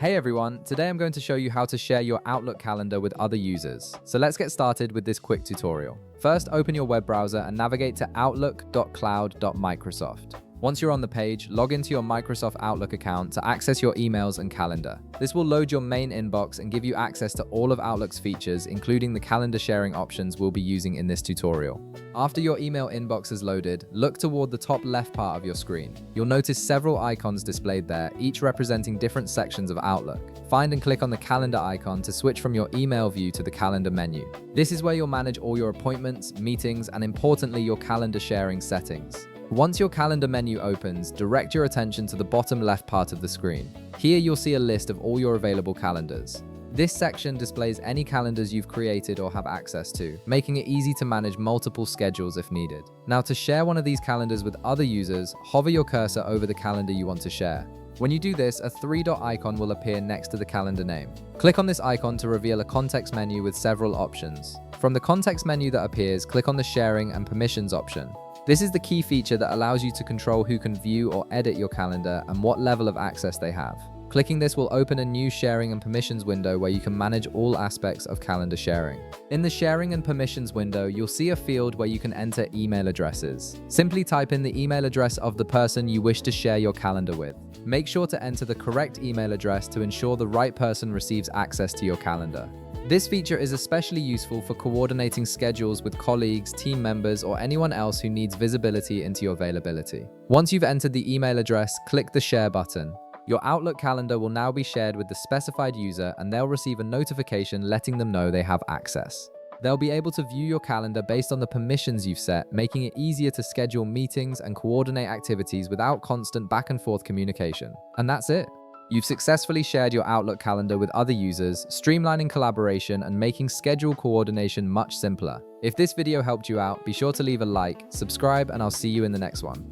Hey everyone, today I'm going to show you how to share your Outlook calendar with other users. So let's get started with this quick tutorial. First, open your web browser and navigate to outlook.cloud.microsoft. Once you're on the page, log into your Microsoft Outlook account to access your emails and calendar. This will load your main inbox and give you access to all of Outlook's features, including the calendar sharing options we'll be using in this tutorial. After your email inbox is loaded, look toward the top left part of your screen. You'll notice several icons displayed there, each representing different sections of Outlook. Find and click on the calendar icon to switch from your email view to the calendar menu. This is where you'll manage all your appointments, meetings, and importantly, your calendar sharing settings. Once your calendar menu opens, direct your attention to the bottom left part of the screen. Here you'll see a list of all your available calendars. This section displays any calendars you've created or have access to, making it easy to manage multiple schedules if needed. Now, to share one of these calendars with other users, hover your cursor over the calendar you want to share. When you do this, a three-dot icon will appear next to the calendar name. Click on this icon to reveal a context menu with several options. From the context menu that appears, click on the Sharing and Permissions option. This is the key feature that allows you to control who can view or edit your calendar and what level of access they have. Clicking this will open a new Sharing and Permissions window where you can manage all aspects of calendar sharing. In the Sharing and Permissions window, you'll see a field where you can enter email addresses. Simply type in the email address of the person you wish to share your calendar with. Make sure to enter the correct email address to ensure the right person receives access to your calendar. This feature is especially useful for coordinating schedules with colleagues, team members, or anyone else who needs visibility into your availability. Once you've entered the email address, click the Share button. Your Outlook calendar will now be shared with the specified user, and they'll receive a notification letting them know they have access. They'll be able to view your calendar based on the permissions you've set, making it easier to schedule meetings and coordinate activities without constant back and forth communication. And that's it. You've successfully shared your Outlook calendar with other users, streamlining collaboration and making schedule coordination much simpler. If this video helped you out, be sure to leave a like, subscribe, and I'll see you in the next one.